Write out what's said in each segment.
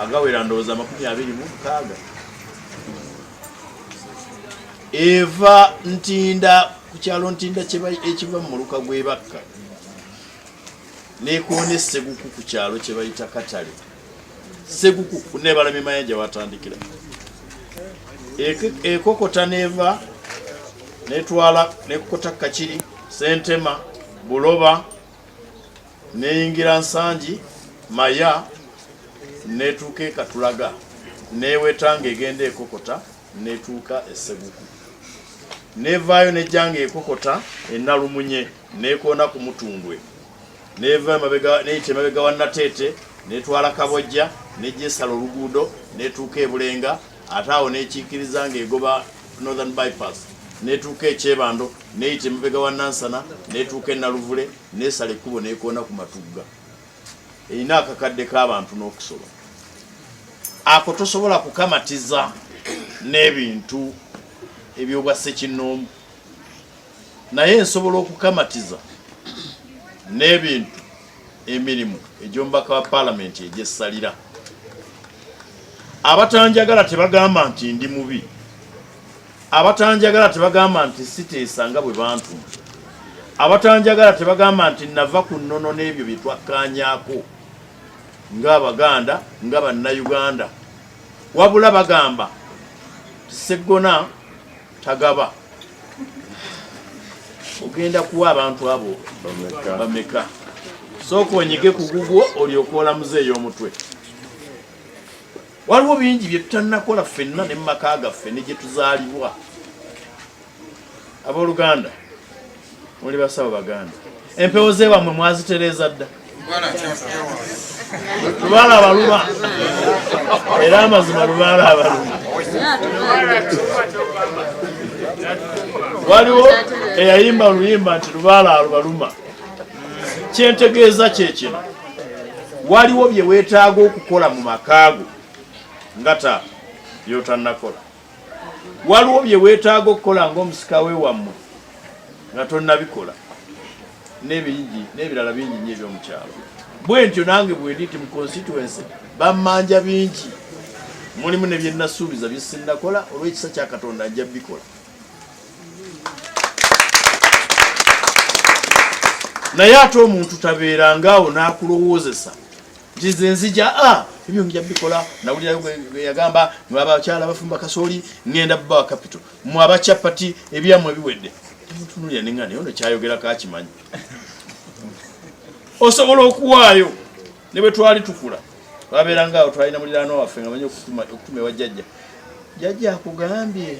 agawera ndowooza 26 eva Ntinda ku kyalo Ntinda ekiva mu Muluka gw'Ebakka nekoona Sseguku ku kyalo kye bayita Katale. Sseguku ku Nebalame Mayanja watandikira. Ekokota neva netwala nekokota Kakiri, Sentema, Buloba, neyingira Nsangi, Maya, netuuka Katulaga, newetanga egenda ekokota, netuuka Sseguku. Nevaayo nejjanga ekokota Nalumunye, nekoona ku Mutundwe. Neva neyita emabega wa Nateete, netwala Kabojja, nejjesala oluguudo, netuuka e Bulenga, ate awo nekiikiriza ng'egoba Northern Bypass, netuuka e Kyebando, neyita emabega wa Nansana, netuuka e Naluvule, nesala ekkubo nekoona ku Matugga. Erina akakadde k'abantu n'okusoba. Ako tosobola kukamatiza n'ebintu ebyobwa Ssekinnoomu, naye nsobola okukamatiza n'ebintu emirimu egy'omubaka wa Paalamenti egy'essalira. Abatanjagala tebagamba nti ndi mubi, abatanjagala tebagamba nti siteesa nga bwe bantu, abatanjagala tebagamba nti nava ku nnono n'ebyo bye twakkaanyaako ng'Abaganda nga Bannayuganda, wabula bagamba Sseggona tagaba. Ogenda kuwa abantu abo bameka? Sooka onyige ku gugwo olyoke olamuze ey'omutwe. Waliwo bingi bye tutannakola ffenna ne mu maka gaffe ne gye tuzaalibwa. Abooluganda muli basawo Baganda, empewo z'ewammwe mwazitereeza dda? Lubaala abaluma era amazima lubaala abaluma. Waliwo eyayimba oluyimba nti lubaala alubaluma. Kyentegeeza kye kino, waliwo bye weetaaga okukola mu makaago nga taata by'otannakola. Waliwo bye weetaaga okukola ng'omusika w'ewammwe nga tonnabikola, n'ebirala bingi nnyo eby'omukyalo. Bwe ntyo nange bwe ndi mu constituency bammanja bingi, mulimu ne bye nnasuubiza bye sinnakola, olw'ekisa kya Katonda nja bikola. Naye ate omuntu tabeerangaawo n'akulowoozesa nti nze nzija ebyo nja bikola. Nawulira yagamba mwe abakyala bafumba kasooli ngenda bbawa capital, mwe abakyapati ebyammwe biwedde. Mutunulira neŋŋana naye ono kyayogerako akimanyi. Osobola okuwaayo ne bwe twali tukula twabeerangaawo twalina muliraano waffe nga manyi okutuma ewa jjajja. Jjajja akugambye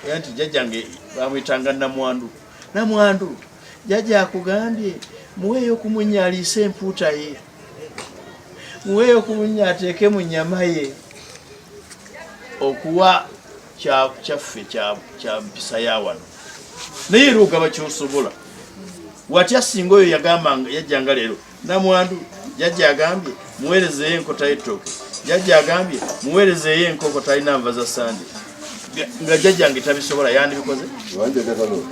era nti jjajjange bamwyitanga Namwandu. Namwandu, jjajja akugambye muweeyo okumunya aliise empuuta ye, muweeyo okumunya ateeke mu nnyama ye. Okuwa kyaffe kya mpisa ya wano, naye era ogaba kyosobola. Watya singa oyo yajjanga leero Namwandu, jjajja agambye muweerezeeyo enkota y'ettooke, jjajja agambye muweerezeeyo enkoko talina nva za sande, nga jjajjange tabisobola yandibikoze?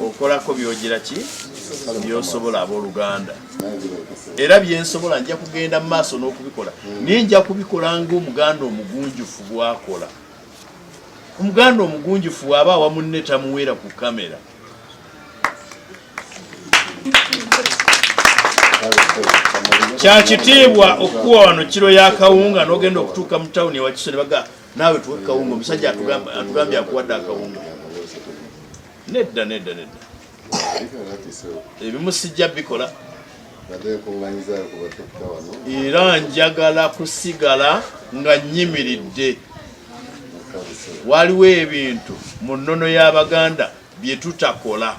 Okolako byogera ki byosobola abooluganda. Era byensobola nja kugenda mu maaso n'okubikola, naye nja kubikola ng'Omuganda omugunjufu bw'akola. Omuganda omugunjufu bw'aba awa munne tamuweera ku kamera. Kya kitiibwa okuwa wano kiro ya kawunga n'ogenda okutuuka mu tawuni ewa Kiso ne baga naawe tuwe kawunga, omusajja atugambye akuwadde akawunga. Nedda. Ebimu sijja bikola. Era njagala kusigala nga nnyimiridde. Waliwo ebintu mu nnono y'Abaganda bye tutakola.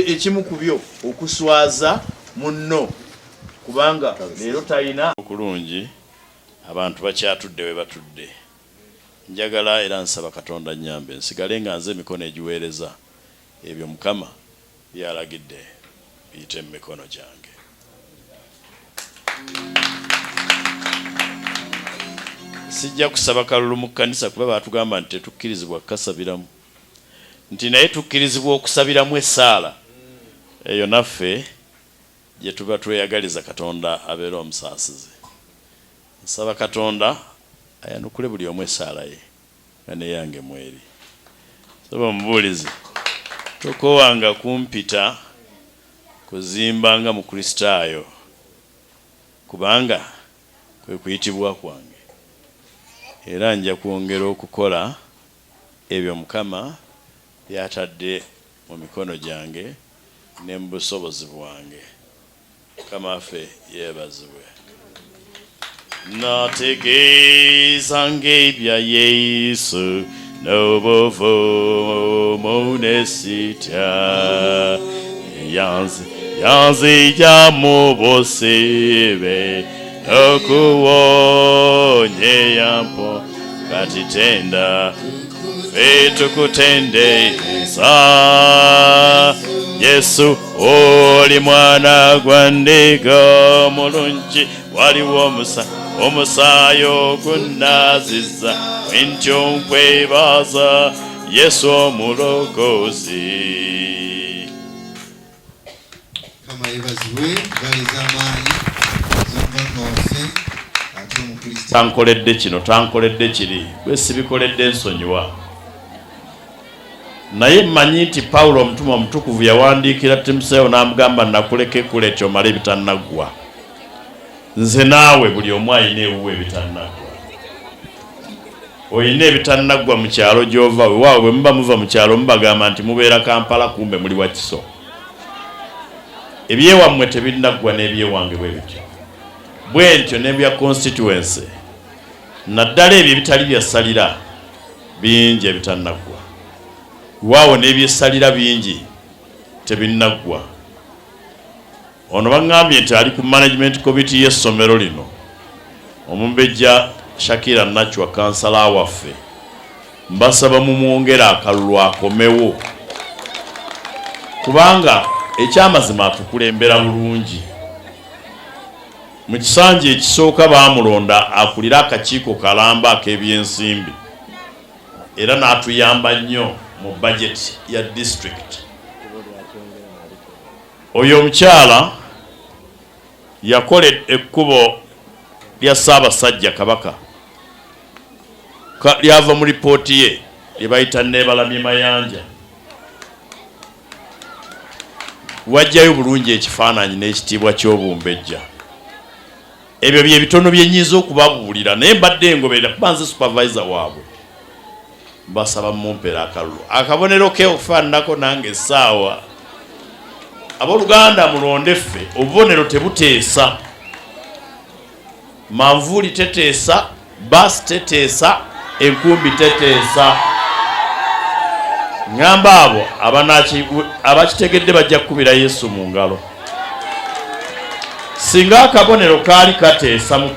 Ekimu ku byo okuswaza munno, kubanga leero talina okulungi abantu bakyatudde we batudde. Njagala era nsaba Katonda nnyambe nsigale nga nze emikono egiweereza ebyo Mukama byalagidde biyite mu mikono gyange. Sijja kusaba kalulu mu kkanisa kuba batugamba nti tetukkirizibwa kukasabiramu, nti naye tukkirizibwa okusabiramu essaala eyo naffe gye tuba tweyagaliza Katonda abeera omusaasize. nsaba Katonda ayanukule buli omu essaala ye nga neyange mweri. Saba omubuulizi tokowanga kumpita kuzimba nga mukristaayo kubanga kwe kuyitibwa kwange, era nja kwongera okukola ebyo Mukama byatadde mu mikono gyange ne mu busobozi bwange. Mukama waffe yeebazibwe. Nategeeza ng'ebya Yesu n'obuvumu ne sitya, yanzija mu busibe okuwonye yampo kati tenda ffe tukutendeeza. Yesu oli mwana gwa ndiga mulungi, waliwo omusaayi ogunnaaziza bwentyo nkwebaza Yesu omulokozi. Tankoledde kino tankoledde kiri, bwe sibikoledde nsonyiwa. Naye mmanyi nti Pawulo omutume omutukuvu yawandiikira Timoseewo n'amugamba nakuleke kulekyo omale ebitannaggwa. Nze naawe buli omu alina ewuwe ebitannaggwa. Olina ebitannaggwa mu kyalo gy'ova, weewaawo bwe muba muva mu kyalo mubagamba nti mubeera Kampala kumbe muli Wakiso. Ebyewammwe tebinnaggwa n'ebyewange bwe bityo. Bwe ntyo n'ebya constituency naddala ebyo ebitali byasalira bingi ebitannaggwa. Waawo n'ebyesalira bingi tebinnaggwa. Ono baŋŋambye nti ali ku management committee y'essomero lino, Omumbejja Shakira Nachwa kansala waffe, mbasaba mumwongere akalulu akomewo kubanga ekyamazima atukulembera bulungi. Mu kisanja ekisooka baamulonda akulira akakiiko kalamba ak'ebyensimbi era n'atuyamba nnyo mu budget ya district. Oyo omukyala yakola ekkubo lya Ssaabasajja Kabaka lyava mu lipooti ye lye bayita Neebalamye Mayanja. Wajjayo bulungi ekifaananyi n'ekitiibwa ky'Obumbejja. Ebyo bye bitono bye nnyinza okubabuulira, naye mbadde ngoberera kuba nze supervisor waabwe. Mbasaba mumpeera akalulu akabonero ke okufaananako nange essaawa. Abooluganda mulonde ffe, obubonero tebuteesa. Manvuuli teteesa, baasi teteesa, enkumbi teteesa. Ngamba abo abakitegedde bajja kukubira Yesu mu ngalo. Singa akabonero kaali kateesa mu